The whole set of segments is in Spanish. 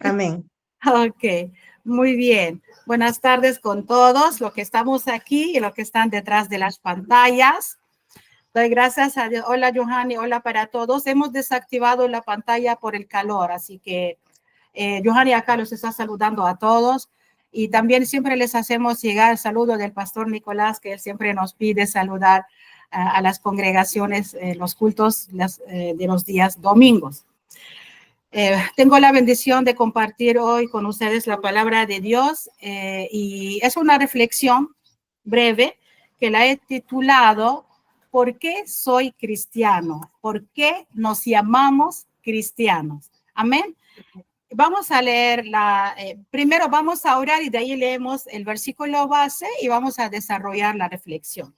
Amén. Ok, muy bien. Buenas tardes con todos los que estamos aquí y los que están detrás de las pantallas. Doy gracias a Dios. Hola, Johanny. Hola para todos. Hemos desactivado la pantalla por el calor, así que Johanny acá los está saludando a todos. Y también siempre les hacemos llegar el saludo del pastor Nicolás, que él siempre nos pide saludar a las congregaciones, los cultos de los días domingos. Tengo la bendición de compartir hoy con ustedes la palabra de Dios y es una reflexión breve que la he titulado ¿Por qué soy cristiano? ¿Por qué nos llamamos cristianos? Amén. Vamos a leer primero vamos a orar y de ahí leemos el versículo base y vamos a desarrollar la reflexión.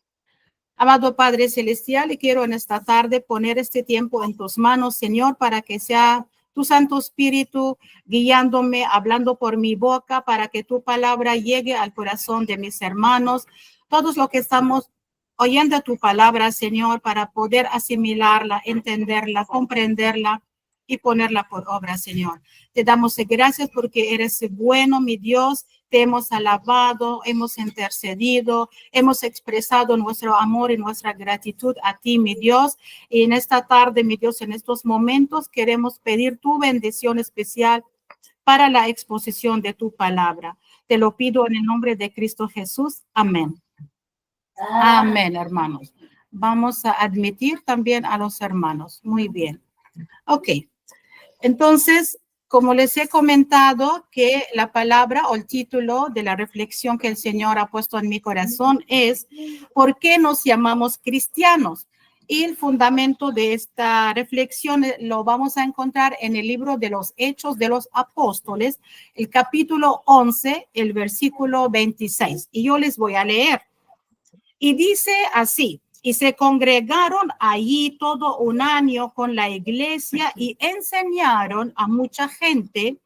Amado Padre Celestial, y quiero en esta tarde poner este tiempo en tus manos, Señor, para que sea tu Santo Espíritu guiándome, hablando por mi boca, para que tu palabra llegue al corazón de mis hermanos, todos los que estamos oyendo tu palabra, Señor, para poder asimilarla, entenderla, comprenderla y ponerla por obra, Señor. Te damos gracias porque eres bueno, mi Dios. Te hemos alabado, hemos intercedido, hemos expresado nuestro amor y nuestra gratitud a ti, mi Dios. Y en esta tarde, mi Dios, en estos momentos queremos pedir tu bendición especial para la exposición de tu palabra. Te lo pido en el nombre de Cristo Jesús. Amén. Amén, hermanos. Vamos a admitir también a los hermanos. Muy bien. Ok. Entonces, como les he comentado, que la palabra o el título de la reflexión que el Señor ha puesto en mi corazón es ¿por qué nos llamamos cristianos? Y el fundamento de esta reflexión lo vamos a encontrar en el libro de los Hechos de los Apóstoles, el capítulo 11, el versículo 26. Y yo les voy a leer. Y dice así. Y se congregaron allí todo un año con la iglesia y enseñaron a mucha gente,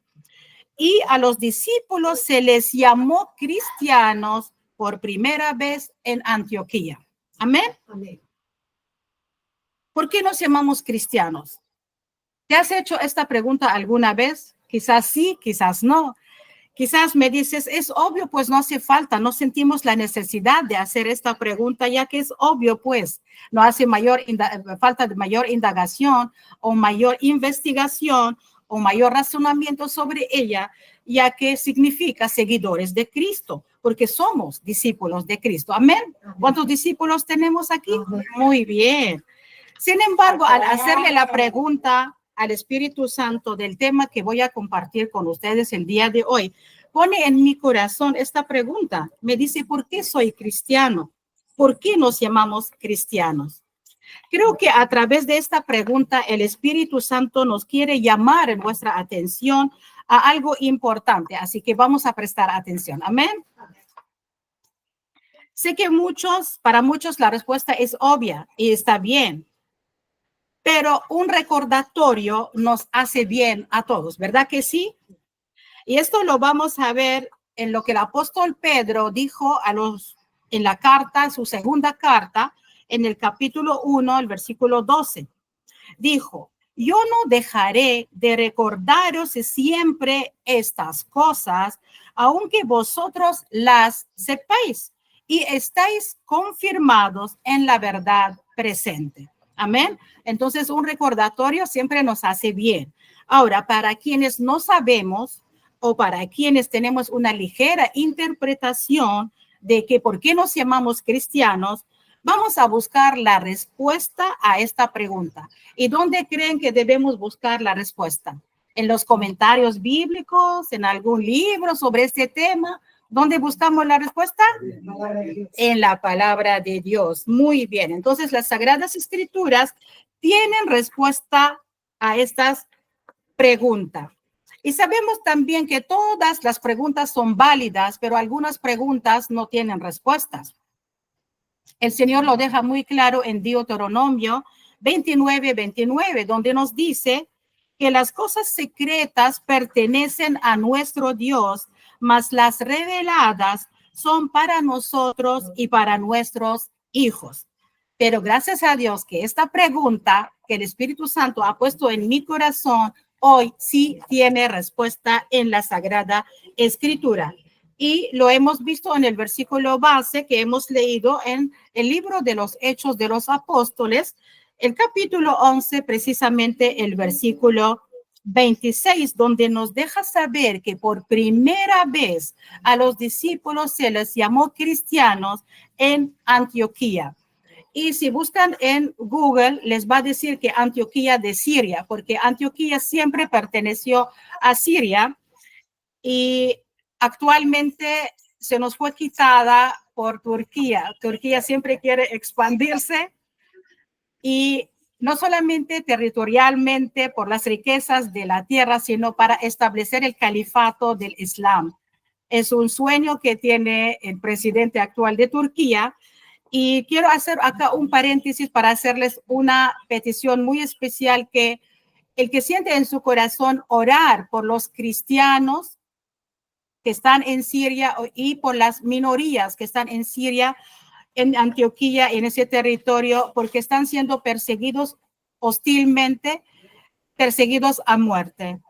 y a los discípulos se les llamó cristianos por primera vez en Antioquía. Amén. Amén. ¿Por qué nos llamamos cristianos? ¿Te has hecho esta pregunta alguna vez? Quizás sí, quizás no. Quizás me dices, es obvio, pues no hace falta, no sentimos la necesidad de hacer esta pregunta, ya que es obvio, pues no hace falta de mayor indagación o mayor investigación o mayor razonamiento sobre ella, ya que significa seguidores de Cristo, porque somos discípulos de Cristo. Amén. ¿Cuántos discípulos tenemos aquí? Muy bien. Sin embargo, al hacerle la pregunta al Espíritu Santo del tema que voy a compartir con ustedes el día de hoy, pone en mi corazón esta pregunta. Me dice, ¿por qué soy cristiano? ¿Por qué nos llamamos cristianos? Creo que a través de esta pregunta el Espíritu Santo nos quiere llamar en nuestra atención a algo importante, así que vamos a prestar atención. Amén. Sé que para muchos la respuesta es obvia y está bien. Pero un recordatorio nos hace bien a todos, ¿verdad que sí? Y esto lo vamos a ver en lo que el apóstol Pedro dijo en la carta, su segunda carta, en el capítulo 1, el versículo 12. Dijo, yo no dejaré de recordaros siempre estas cosas, aunque vosotros las sepáis y estáis confirmados en la verdad presente. Amén. Entonces, un recordatorio siempre nos hace bien. Ahora, para quienes no sabemos o para quienes tenemos una ligera interpretación de que por qué nos llamamos cristianos, vamos a buscar la respuesta a esta pregunta. ¿Y dónde creen que debemos buscar la respuesta? ¿En los comentarios bíblicos? ¿En algún libro sobre este tema? ¿Dónde buscamos la respuesta? En la palabra de Dios. Muy bien. Entonces, las Sagradas Escrituras tienen respuesta a estas preguntas. Y sabemos también que todas las preguntas son válidas, pero algunas preguntas no tienen respuestas. El Señor lo deja muy claro en Deuteronomio 29, donde nos dice que las cosas secretas pertenecen a nuestro Dios, mas las reveladas son para nosotros y para nuestros hijos. Pero gracias a Dios que esta pregunta que el Espíritu Santo ha puesto en mi corazón hoy sí tiene respuesta en la Sagrada Escritura. Y lo hemos visto en el versículo base que hemos leído en el libro de los Hechos de los Apóstoles, el capítulo 11, precisamente el versículo 26, donde nos deja saber que por primera vez a los discípulos se les llamó cristianos en Antioquía. Y si buscan en Google, les va a decir que Antioquía de Siria, porque Antioquía siempre perteneció a Siria y actualmente se nos fue quitada por Turquía. Turquía siempre quiere expandirse y no solamente territorialmente por las riquezas de la tierra, sino para establecer el califato del Islam. Es un sueño que tiene el presidente actual de Turquía. Y quiero hacer acá un paréntesis para hacerles una petición muy especial, que el que siente en su corazón orar por los cristianos que están en Siria y por las minorías que están en Siria, en Antioquía, en ese territorio, porque están siendo perseguidos hostilmente, perseguidos a muerte.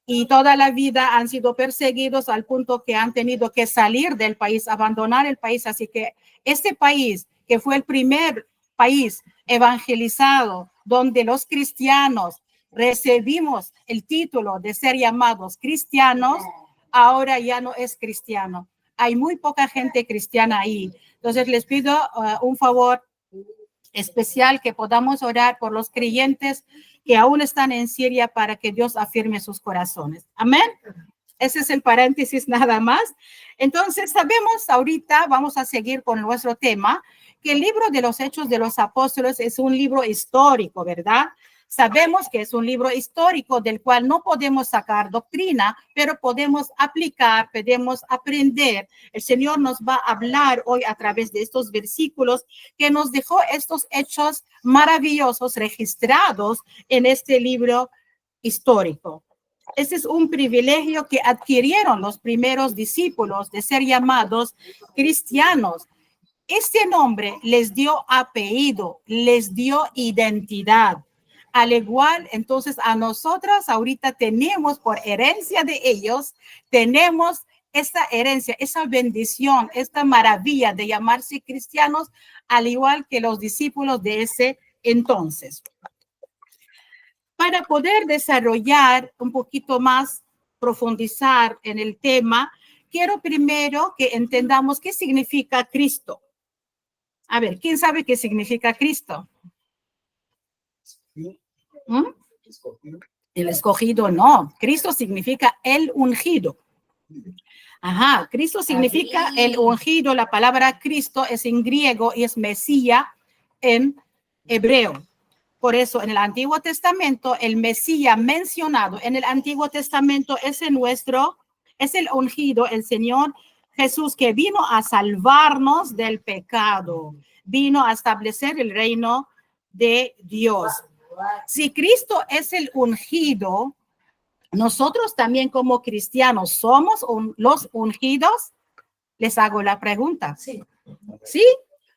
Y toda la vida han sido perseguidos al punto que han tenido que salir del país, abandonar el país. Así que este país, que fue el primer país evangelizado donde los cristianos recibimos el título de ser llamados cristianos, ahora ya no es cristiano. Hay muy poca gente cristiana ahí. Entonces les pido un favor especial, que podamos orar por los creyentes que aún están en Siria para que Dios afirme sus corazones. Amén. Ese es el paréntesis nada más. Entonces sabemos ahorita, vamos a seguir con nuestro tema, que el libro de los Hechos de los Apóstoles es un libro histórico, ¿verdad? Sabemos que es un libro histórico del cual no podemos sacar doctrina, pero podemos aplicar, podemos aprender. El Señor nos va a hablar hoy a través de estos versículos que nos dejó estos hechos maravillosos registrados en este libro histórico. Este es un privilegio que adquirieron los primeros discípulos de ser llamados cristianos. Este nombre les dio apellido, les dio identidad. Al igual, entonces, a nosotras ahorita tenemos por herencia de ellos, tenemos esta herencia, esa bendición, esta maravilla de llamarse cristianos, al igual que los discípulos de ese entonces. Para poder desarrollar un poquito más, profundizar en el tema, quiero primero que entendamos qué significa Cristo. A ver, ¿quién sabe qué significa Cristo? ¿Mm? El escogido, no. Cristo significa el ungido. Ajá, Cristo significa el ungido. La palabra Cristo es en griego y es Mesías en hebreo. Por eso en el Antiguo Testamento, el Mesías mencionado en el Antiguo Testamento es el ungido, el Señor Jesús, que vino a salvarnos del pecado, vino a establecer el reino de Dios. Si Cristo es el ungido, nosotros también como cristianos somos los ungidos. Les hago la pregunta. Sí. ¿Sí?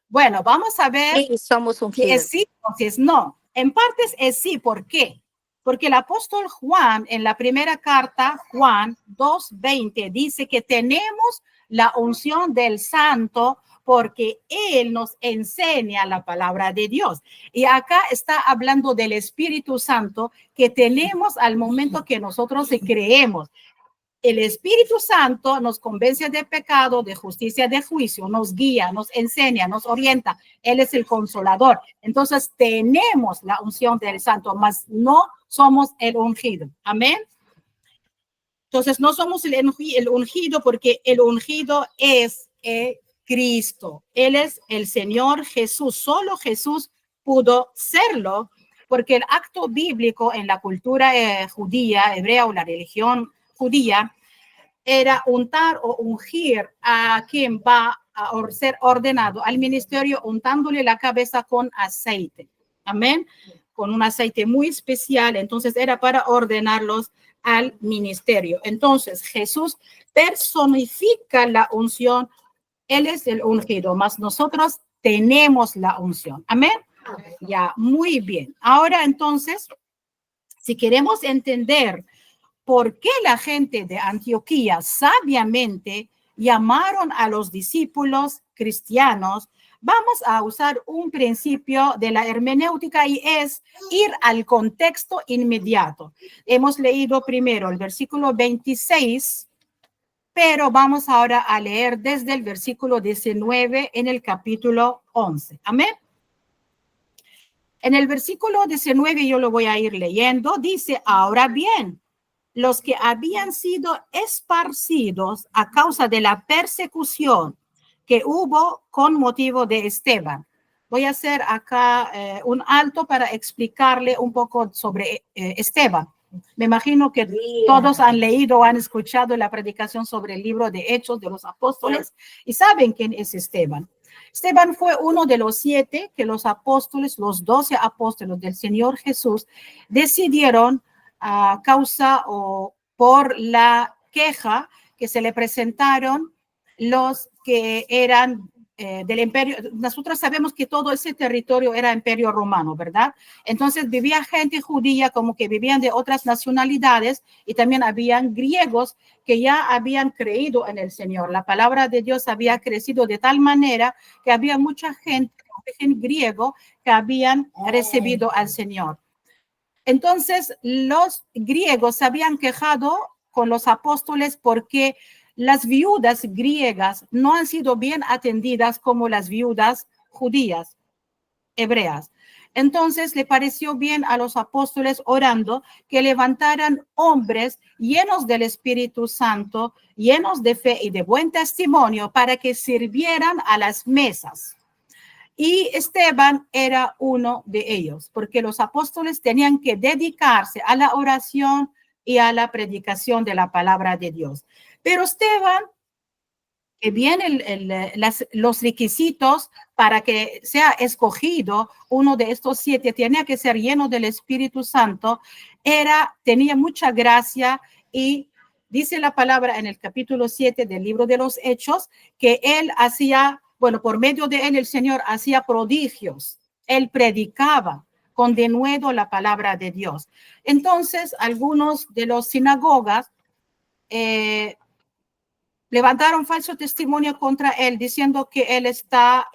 Bueno, vamos a ver Sí, somos ungidos. si es sí o si es no. En partes es sí. ¿Por qué? Porque el apóstol Juan, en la primera carta, Juan 2:20, dice que tenemos la unción del Santo porque Él nos enseña la palabra de Dios. Y acá está hablando del Espíritu Santo que tenemos al momento que nosotros creemos. El Espíritu Santo nos convence de pecado, de justicia, de juicio, nos guía, nos enseña, nos orienta. Él es el consolador. Entonces tenemos la unción del Santo, mas no somos el ungido. Amén. Entonces no somos el ungido porque el ungido es Cristo. Él es el Señor Jesús. Solo Jesús pudo serlo, porque el acto bíblico en la cultura judía, hebrea o la religión judía, era untar o ungir a quien va a ser ordenado al ministerio, untándole la cabeza con aceite. Amén. Con un aceite muy especial. Entonces era para ordenarlos al ministerio. Entonces Jesús personifica la unción. Él es el ungido, mas nosotros tenemos la unción. Amén. Ya, muy bien. Ahora entonces, Si queremos entender por qué la gente de Antioquía sabiamente llamaron a los discípulos cristianos, vamos a usar un principio de la hermenéutica y es ir al contexto inmediato. Hemos leído primero el versículo 26, pero vamos ahora a leer desde el versículo 19 en el capítulo 11. Amén. En el versículo 19, yo lo voy a ir leyendo, dice, ahora bien, los que habían sido esparcidos a causa de la persecución que hubo con motivo de Esteban. Voy a hacer acá un alto para explicarle un poco sobre Esteban. Me imagino que todos han leído o han escuchado la predicación sobre el libro de Hechos de los Apóstoles y saben quién es Esteban. Esteban fue uno de los 7 que los apóstoles, los 12 apóstoles del Señor Jesús, decidieron a causa o por la queja que se le presentaron los que eran del imperio. Nosotros sabemos que todo ese territorio era imperio romano, ¿verdad? Entonces vivía gente judía como que vivían de otras nacionalidades y también habían griegos que ya habían creído en el Señor. La palabra de Dios había crecido de tal manera que había mucha gente de origen griego que habían recibido al Señor. Entonces, los griegos se habían quejado con los apóstoles porque las viudas griegas no han sido bien atendidas como las viudas judías, hebreas. Entonces, le pareció bien a los apóstoles orando que levantaran hombres llenos del Espíritu Santo, llenos de fe y de buen testimonio para que sirvieran a las mesas. Y Esteban era uno de ellos, porque los apóstoles tenían que dedicarse a la oración y a la predicación de la palabra de Dios. Pero Esteban, que bien los requisitos para que sea escogido uno de estos 7, tenía que ser lleno del Espíritu Santo, tenía mucha gracia y dice la palabra en el capítulo 7 del libro de los Hechos que él hacía, bueno, por medio de él el Señor hacía prodigios, él predicaba con denuedo la palabra de Dios. Entonces, algunos de los sinagogas levantaron falso testimonio contra él, diciendo que él está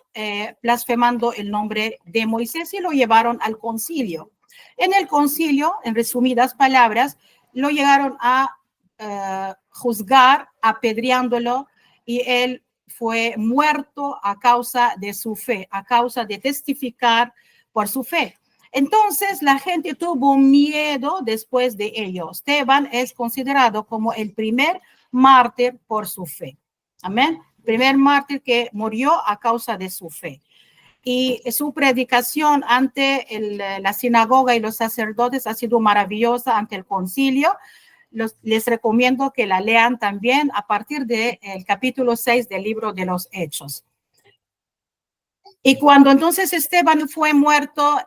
blasfemando el nombre de Moisés y lo llevaron al concilio. En el concilio, en resumidas palabras, lo llegaron a juzgar, apedreándolo, y él fue muerto a causa de su fe, a causa de testificar por su fe. Entonces la gente tuvo miedo después de ello. Esteban es considerado como el primer mártir por su fe. Amén. Primer mártir que murió a causa de su fe. Y su predicación ante la sinagoga y los sacerdotes ha sido maravillosa ante el concilio. Les recomiendo que la lean también a partir del capítulo 6 del libro de los Hechos. Y cuando entonces Esteban fue muerto,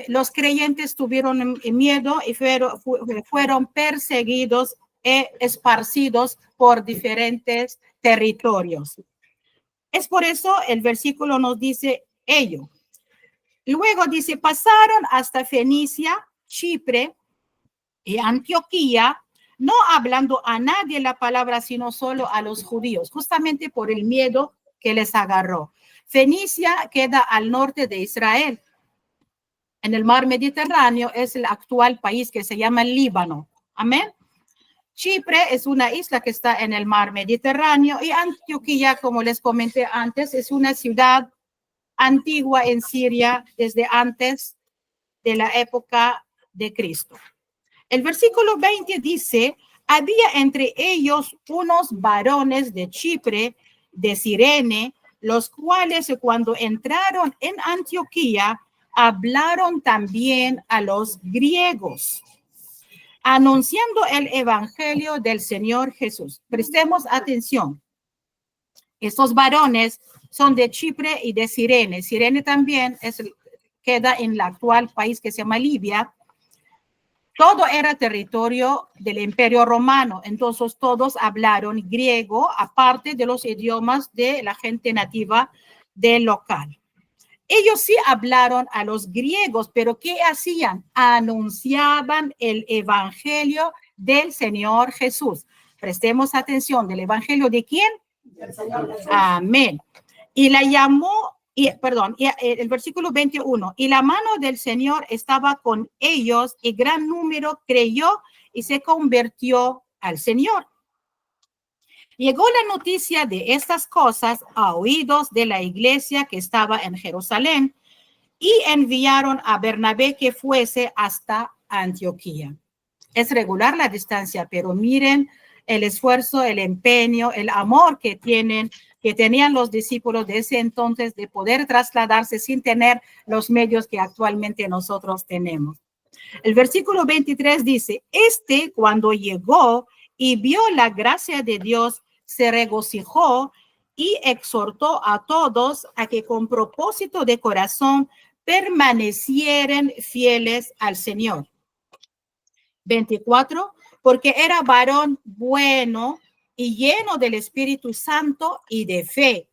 los creyentes tuvieron miedo y fueron perseguidos e esparcidos por diferentes territorios. Es por eso el versículo nos dice ello. Luego dice, pasaron hasta Fenicia, Chipre y Antioquía, no hablando a nadie la palabra, sino solo a los judíos, justamente por el miedo que les agarró. Fenicia queda al norte de Israel. En el mar Mediterráneo es el actual país que se llama Líbano. Amén. Chipre es una isla que está en el mar Mediterráneo y Antioquía, como les comenté antes, es una ciudad antigua en Siria desde antes de la época de Cristo. El versículo 20 dice, había entre ellos unos varones de Chipre, de Cirene, los cuales cuando entraron en Antioquía, hablaron también a los griegos, anunciando el evangelio del Señor Jesús. Prestemos atención. Estos varones son de Chipre y de Cirene. Cirene también queda en el actual país que se llama Libia. Todo era territorio del Imperio Romano, entonces todos hablaron griego, aparte de los idiomas de la gente nativa del local. Ellos sí hablaron a los griegos, pero ¿qué hacían? Anunciaban el evangelio del Señor Jesús. Prestemos atención, ¿del evangelio de quién? Amén. Y la llamó, el versículo 21, y la mano del Señor estaba con ellos y gran número creyó y se convirtió al Señor. Llegó la noticia de estas cosas a oídos de la iglesia que estaba en Jerusalén y enviaron a Bernabé que fuese hasta Antioquía. Es regular la distancia, pero miren el esfuerzo, el empeño, el amor que tenían los discípulos de ese entonces de poder trasladarse sin tener los medios que actualmente nosotros tenemos. El versículo 23 dice, cuando llegó y vio la gracia de Dios, se regocijó y exhortó a todos a que con propósito de corazón permanecieran fieles al Señor. 24, porque era varón bueno y lleno del Espíritu Santo y de fe,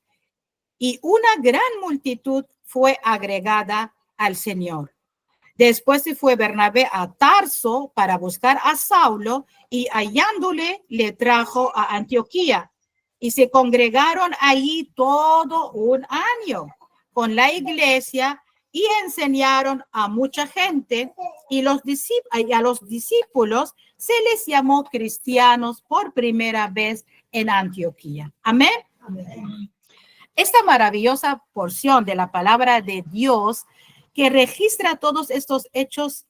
y una gran multitud fue agregada al Señor. Después se fue Bernabé a Tarso para buscar a Saulo y hallándole le trajo a Antioquía y se congregaron allí todo un año con la iglesia y enseñaron a mucha gente y a los discípulos se les llamó cristianos por primera vez en Antioquía. Amén. Amén. Esta maravillosa porción de la palabra de Dios que registra todos estos hechos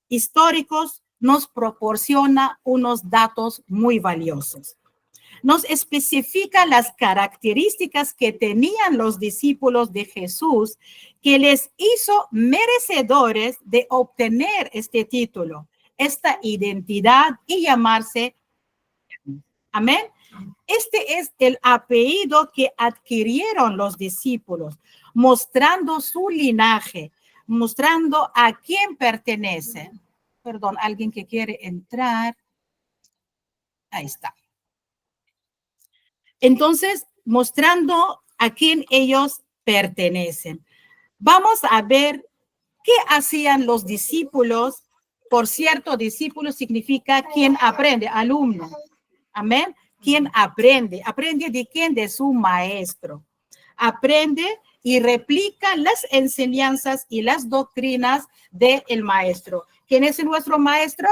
históricos nos proporciona unos datos muy valiosos. Nos especifica las características que tenían los discípulos de Jesús que les hizo merecedores de obtener este título, esta identidad y llamarse. Amén. Este es el apellido que adquirieron los discípulos, mostrando su linaje, mostrando a quién pertenecen. Perdón, alguien que quiere entrar. Ahí está. Entonces, mostrando a quién ellos pertenecen. Vamos a ver qué hacían los discípulos. Por cierto, discípulo significa quien aprende, alumno. Amén. ¿Quién aprende? ¿Aprende de quién? De su maestro. Aprende y replica las enseñanzas y las doctrinas del maestro. ¿Quién es nuestro maestro?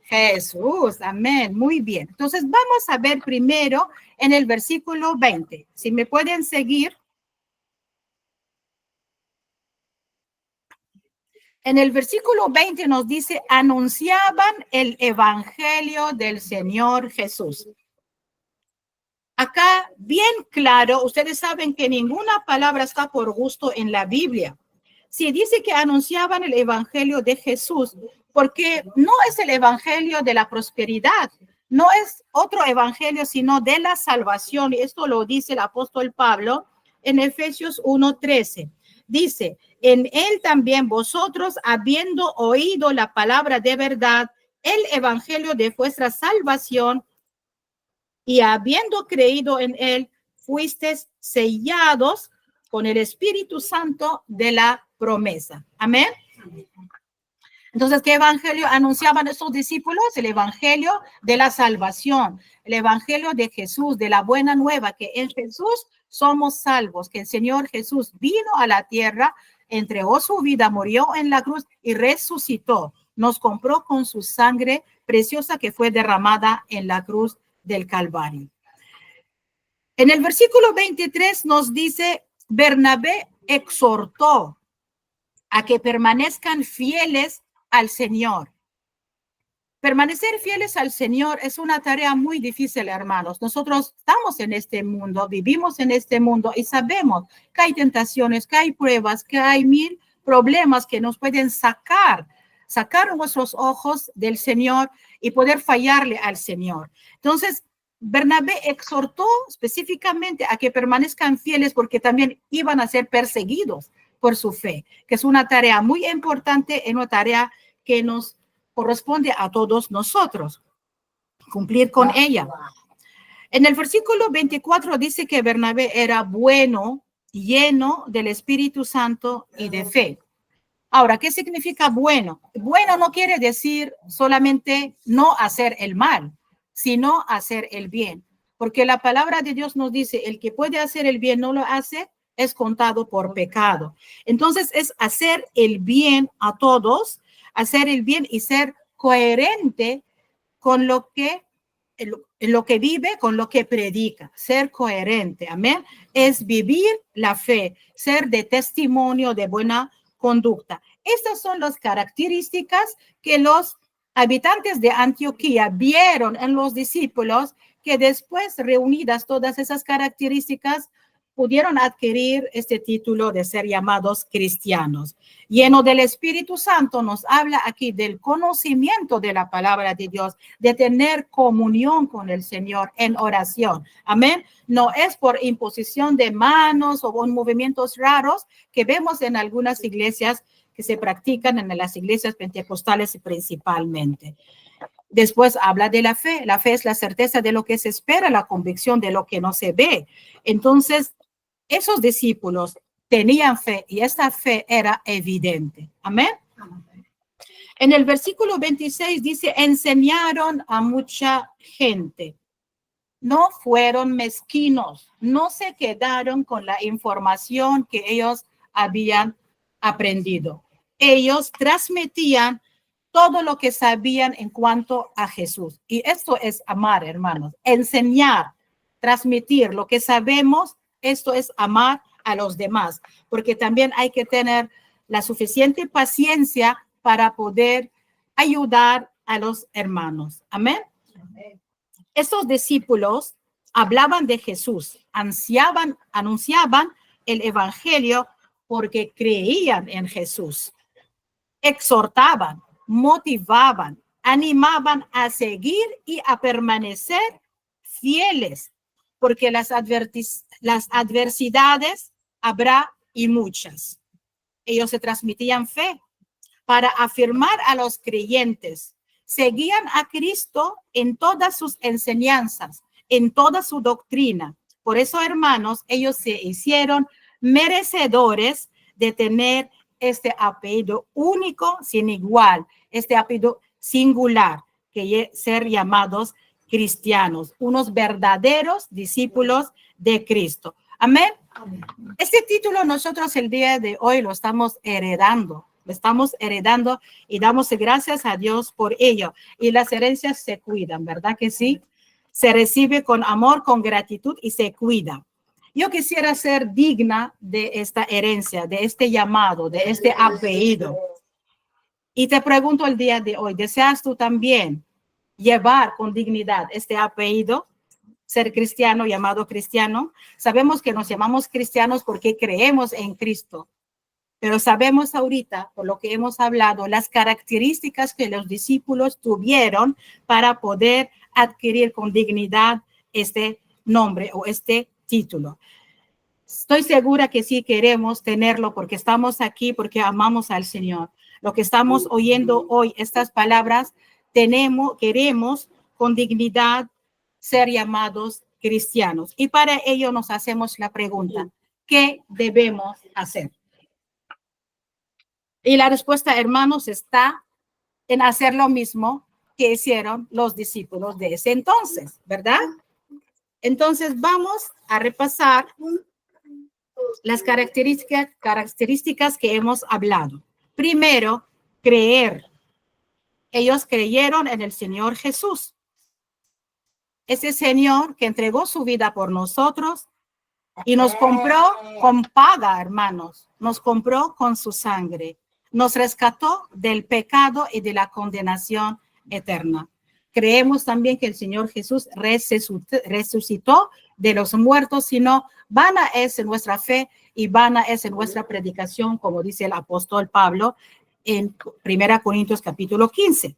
Jesús. Amén. Muy bien. Entonces vamos a ver primero en el versículo 20. Si me pueden seguir. En el versículo 20 nos dice, anunciaban el evangelio del Señor Jesús. Acá, bien claro, ustedes saben que ninguna palabra está por gusto en la Biblia. Si dice que anunciaban el evangelio de Jesús, porque no es el evangelio de la prosperidad, no es otro evangelio, sino de la salvación. Y esto lo dice el apóstol Pablo en Efesios 1:13. Dice, en él también vosotros, habiendo oído la palabra de verdad, el evangelio de vuestra salvación, y habiendo creído en él, fuisteis sellados con el Espíritu Santo de la promesa. Amén. Entonces, ¿qué evangelio anunciaban estos discípulos? El evangelio de la salvación, el evangelio de Jesús, de la buena nueva, que en Jesús somos salvos, que el Señor Jesús vino a la tierra, entregó su vida, murió en la cruz y resucitó. Nos compró con su sangre preciosa que fue derramada en la cruz del Calvario. En el versículo 23 nos dice, Bernabé exhortó a que permanezcan fieles al Señor. Permanecer fieles al Señor es una tarea muy difícil, hermanos. Nosotros estamos en este mundo, vivimos en este mundo y sabemos que hay tentaciones, que hay pruebas, que hay mil problemas que nos pueden sacar nuestros ojos del Señor y poder fallarle al Señor. Entonces, Bernabé exhortó específicamente a que permanezcan fieles porque también iban a ser perseguidos por su fe, que es una tarea muy importante, es una tarea que nos corresponde a todos nosotros, cumplir con ella. En el versículo 24 dice que Bernabé era bueno lleno del Espíritu Santo y de fe. Ahora, ¿qué significa bueno? Bueno no quiere decir solamente no hacer el mal, sino hacer el bien. Porque la palabra de Dios nos dice, el que puede hacer el bien no lo hace, es contado por pecado. Entonces es hacer el bien a todos, hacer el bien y ser coherente con lo que en lo que vive, con lo que predica, ser coherente, amén, es vivir la fe, ser de testimonio de buena conducta. Estas son las características que los habitantes de Antioquía vieron en los discípulos, que después, reunidas todas esas características, pudieron adquirir este título de ser llamados cristianos. Lleno del Espíritu Santo, nos habla aquí del conocimiento de la palabra de Dios, de tener comunión con el Señor en oración. Amén. No es por imposición de manos o con movimientos raros que vemos en algunas iglesias que se practican en las iglesias pentecostales principalmente. Después habla de la fe. La fe es la certeza de lo que se espera, la convicción de lo que no se ve. Entonces, esos discípulos tenían fe y esta fe era evidente. Amén. En el versículo 26 dice, enseñaron a mucha gente. No fueron mezquinos, no se quedaron con la información que ellos habían aprendido. Ellos transmitían todo lo que sabían en cuanto a Jesús. Y esto es amar, hermanos. Enseñar, transmitir lo que sabemos, esto es amar a los demás. Porque también hay que tener la suficiente paciencia para poder ayudar a los hermanos. Amén. Estos discípulos hablaban de Jesús, anunciaban el evangelio porque creían en Jesús. Exhortaban, motivaban, animaban a seguir y a permanecer fieles, porque las adversidades habrá y muchas. Ellos se transmitían fe para afirmar a los creyentes. Seguían a Cristo en todas sus enseñanzas, en toda su doctrina. Por eso, hermanos, ellos se hicieron merecedores de tener este apellido único, sin igual, este apellido singular, que es ser llamados cristianos, unos verdaderos discípulos de Cristo. Amén. Este título nosotros el día de hoy lo estamos heredando. Lo estamos heredando y damos gracias a Dios por ello. Y las herencias se cuidan, ¿verdad que sí? Se recibe con amor, con gratitud y se cuida. Yo quisiera ser digna de esta herencia, de este llamado, de este apellido. Y te pregunto el día de hoy, ¿deseas tú también llevar con dignidad este apellido? Ser cristiano, llamado cristiano. Sabemos que nos llamamos cristianos porque creemos en Cristo. Pero sabemos ahorita, por lo que hemos hablado, las características que los discípulos tuvieron para poder adquirir con dignidad este nombre o este título. Estoy segura que sí queremos tenerlo porque estamos aquí, porque amamos al Señor. Lo que estamos oyendo hoy, estas palabras, queremos con dignidad ser llamados cristianos. Y para ello nos hacemos la pregunta, ¿qué debemos hacer? Y la respuesta, hermanos, está en hacer lo mismo que hicieron los discípulos de ese entonces, ¿verdad? Entonces vamos a repasar las características que hemos hablado. Primero, creer. Ellos creyeron en el Señor Jesús. Ese Señor que entregó su vida por nosotros y nos compró con paga, hermanos. Nos compró con su sangre. Nos rescató del pecado y de la condenación eterna. Creemos también que el Señor Jesús resucitó de los muertos, sino vana es nuestra fe y vana es nuestra predicación, como dice el apóstol Pablo en 1 Corintios capítulo 15.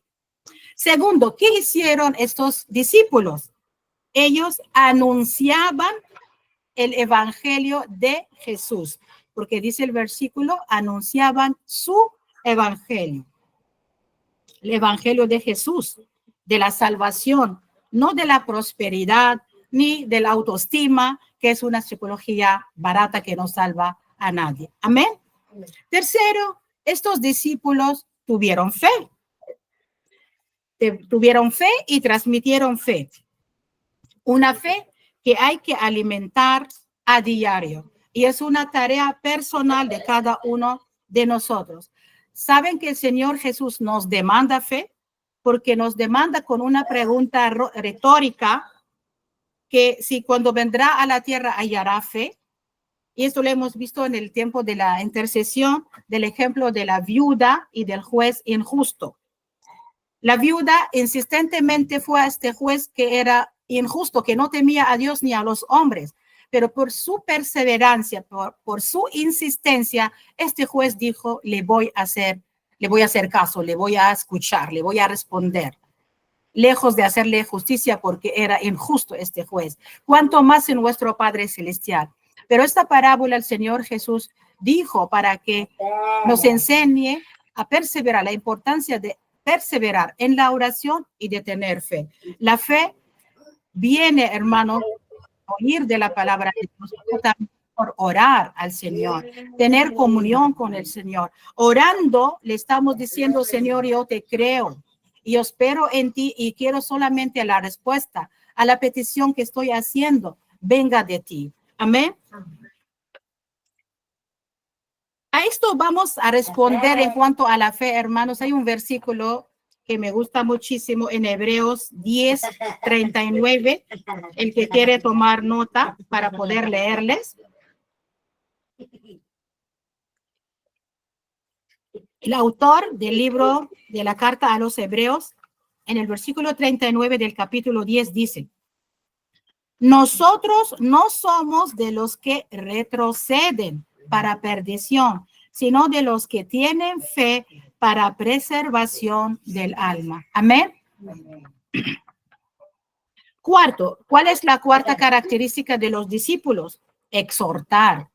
Segundo, ¿qué hicieron estos discípulos? Ellos anunciaban el evangelio de Jesús, porque dice el versículo, anunciaban su evangelio. El evangelio de Jesús, de la salvación, no de la prosperidad, ni de la autoestima que es una psicología barata que no salva a nadie. Amén. Tercero, estos discípulos tuvieron fe. Tuvieron fe y transmitieron fe. Una fe que hay que alimentar a diario. Y es una tarea personal de cada uno de nosotros. ¿Saben que el Señor Jesús nos demanda fe? Porque nos demanda con una pregunta retórica que si cuando vendrá a la tierra hallará fe. Y esto lo hemos visto en el tiempo de la intercesión, del ejemplo de la viuda y del juez injusto. La viuda insistentemente fue a este juez que era injusto, que no temía a Dios ni a los hombres, pero por su perseverancia, por su insistencia, este juez dijo, le voy a hacer caso, le voy a escuchar, le voy a responder. Lejos de hacerle justicia porque era injusto este juez. Cuanto más en nuestro Padre Celestial. Pero esta parábola el Señor Jesús dijo para que nos enseñe a perseverar, la importancia de perseverar en la oración y de tener fe. La fe viene, hermano, a oír de la palabra de Dios, pero también por orar al Señor, tener comunión con el Señor. Orando, le estamos diciendo, Señor, yo te creo y yo espero en ti y quiero solamente la respuesta a la petición que estoy haciendo, venga de ti. Amén. A esto vamos a responder en cuanto a la fe, hermanos. Hay un versículo que me gusta muchísimo en Hebreos 10:39, el que quiere tomar nota para poder leerles. El autor del libro de la carta a los Hebreos, en el versículo 39 del capítulo 10 dice, nosotros no somos de los que retroceden para perdición, sino de los que tienen fe para preservación del alma. Amén. Cuarto, ¿cuál es la cuarta característica de los discípulos? Exhortar.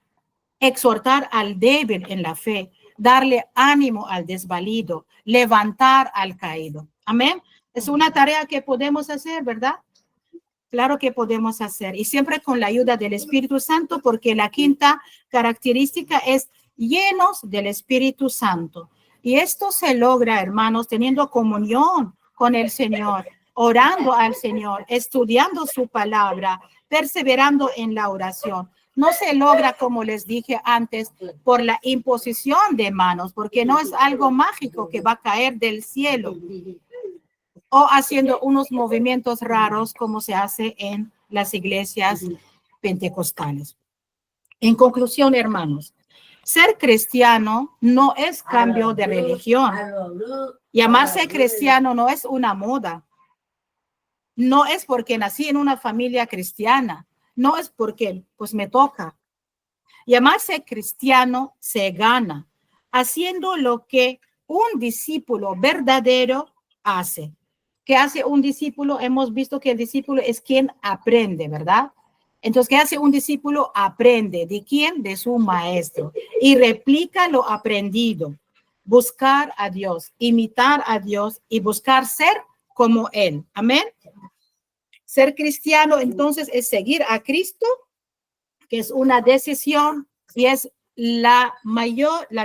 Exhortar al débil en la fe, darle ánimo al desvalido, levantar al caído. Amén. Es una tarea que podemos hacer, ¿verdad? Claro que podemos hacer y siempre con la ayuda del Espíritu Santo, porque la quinta característica es llenos del Espíritu Santo. Y esto se logra, hermanos, teniendo comunión con el Señor, orando al Señor, estudiando su palabra, perseverando en la oración. No se logra, como les dije antes, por la imposición de manos, porque no es algo mágico que va a caer del cielo o haciendo unos movimientos raros como se hace en las iglesias pentecostales. En conclusión, hermanos, ser cristiano no es cambio de religión. Llamarse cristiano no es una moda. No es porque nací en una familia cristiana. No es porque pues me toca. Llamarse cristiano se gana haciendo lo que un discípulo verdadero hace. ¿Qué hace un discípulo? Hemos visto que el discípulo es quien aprende, ¿verdad? Entonces, ¿qué hace un discípulo? Aprende. ¿De quién? De su maestro. Y replica lo aprendido. Buscar a Dios, imitar a Dios y buscar ser como Él. Amén. Ser cristiano, entonces, es seguir a Cristo, que es una decisión y es la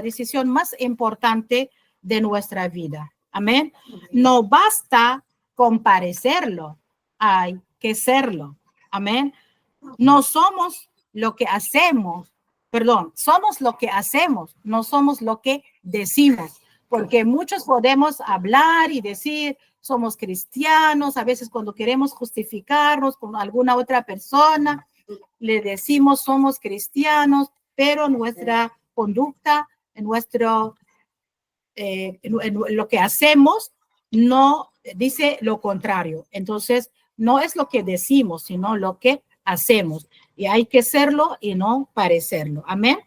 decisión más importante de nuestra vida. Amén. No basta con parecerlo, hay que serlo. Amén. No somos lo que hacemos, somos lo que hacemos, no somos lo que decimos, porque muchos podemos hablar y decir, somos cristianos, a veces cuando queremos justificarnos con alguna otra persona, le decimos somos cristianos, pero nuestra conducta, en lo que hacemos, no dice lo contrario. Entonces, no es lo que decimos, sino lo que hacemos. Y hay que serlo y no parecerlo. Amén.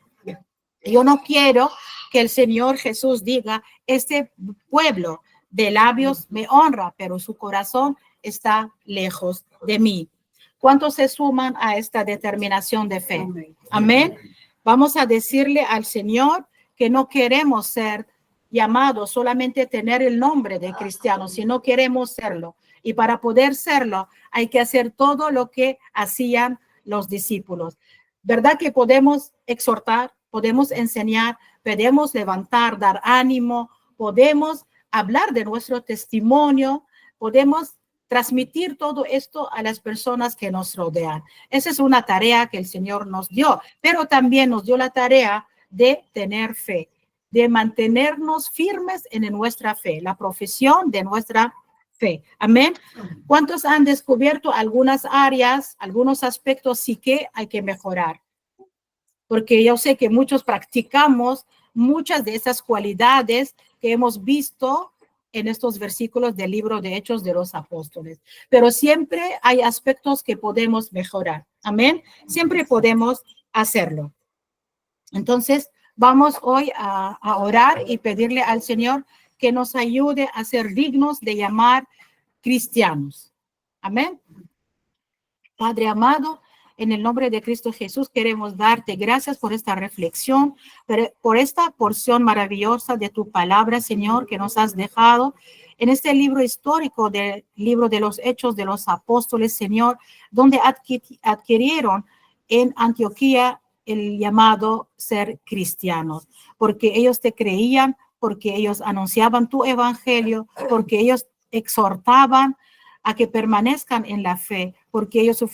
Yo no quiero que el Señor Jesús diga, este pueblo de labios me honra, pero su corazón está lejos de mí. ¿Cuántos se suman a esta determinación de fe? Amén. Vamos a decirle al Señor que no queremos ser llamados solamente a tener el nombre de cristianos, sino queremos serlo. Y para poder serlo, hay que hacer todo lo que hacían los discípulos. ¿Verdad que podemos exhortar, podemos enseñar, podemos levantar, dar ánimo, podemos hablar de nuestro testimonio, podemos transmitir todo esto a las personas que nos rodean? Esa es una tarea que el Señor nos dio, pero también nos dio la tarea de tener fe, de mantenernos firmes en nuestra fe, la profesión de nuestra fe. Amén. ¿Cuántos han descubierto algunas áreas, algunos aspectos sí que hay que mejorar? Porque yo sé que muchos practicamos muchas de esas cualidades que hemos visto en estos versículos del libro de Hechos de los Apóstoles. Pero siempre hay aspectos que podemos mejorar. Amén. Siempre podemos hacerlo. Entonces, vamos hoy a orar y pedirle al Señor que nos ayude a ser dignos de llamar cristianos. Amén. Padre amado, en el nombre de Cristo Jesús queremos darte gracias por esta reflexión, por esta porción maravillosa de tu palabra, Señor, que nos has dejado en este libro histórico del libro de los Hechos de los Apóstoles, Señor, donde adquirieron en Antioquía el llamado ser cristianos, porque ellos te creían, porque ellos anunciaban tu evangelio, porque ellos exhortaban a que permanezcan en la fe, porque ellos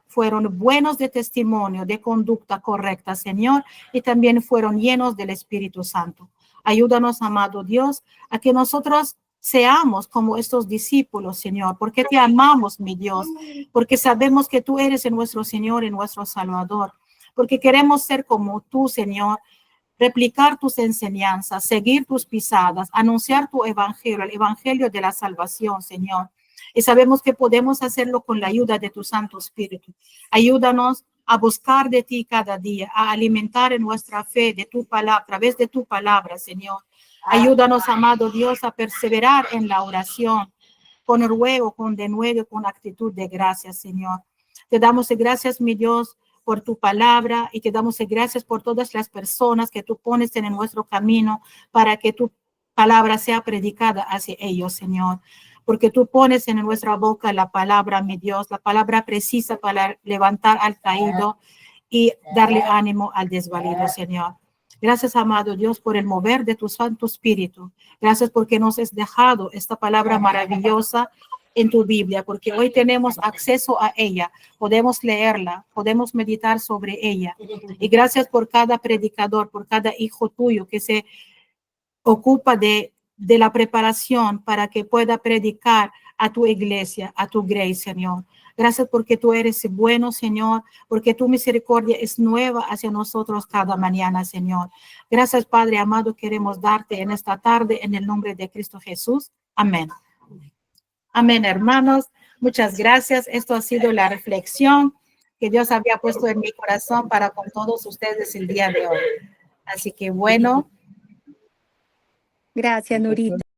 fueron buenos de testimonio, de conducta correcta, Señor, y también fueron llenos del Espíritu Santo. Ayúdanos, amado Dios, a que nosotros seamos como estos discípulos, Señor, porque te amamos, mi Dios, porque sabemos que tú eres nuestro Señor y nuestro Salvador, porque queremos ser como tú, Señor, replicar tus enseñanzas, seguir tus pisadas, anunciar tu evangelio, el evangelio de la salvación, Señor. Y sabemos que podemos hacerlo con la ayuda de tu Santo Espíritu. Ayúdanos a buscar de ti cada día, a alimentar en nuestra fe de tu palabra, a través de tu palabra, Señor. Ayúdanos, amado Dios, a perseverar en la oración, con ruego, con denuedo, con actitud de gracias, Señor. Te damos gracias, mi Dios, por tu palabra, y te damos gracias por todas las personas que tú pones en nuestro camino para que tu palabra sea predicada hacia ellos, Señor. Porque tú pones en nuestra boca la palabra, mi Dios, la palabra precisa para levantar al caído y darle ánimo al desvalido, Señor. Gracias, amado Dios, por el mover de tu Santo Espíritu. Gracias porque nos has dejado esta palabra maravillosa en tu Biblia, porque hoy tenemos acceso a ella, podemos leerla, podemos meditar sobre ella. Y gracias por cada predicador, por cada hijo tuyo que se ocupa de la preparación para que pueda predicar a tu iglesia, a tu grace, Señor. Gracias porque tú eres bueno, Señor, porque tu misericordia es nueva hacia nosotros cada mañana, Señor. Gracias, Padre amado, queremos darte en esta tarde en el nombre de Cristo Jesús. Amén. Amén, hermanos. Muchas gracias. Esto ha sido la reflexión que Dios había puesto en mi corazón para con todos ustedes el día de hoy. Así que bueno. Gracias, Nurita.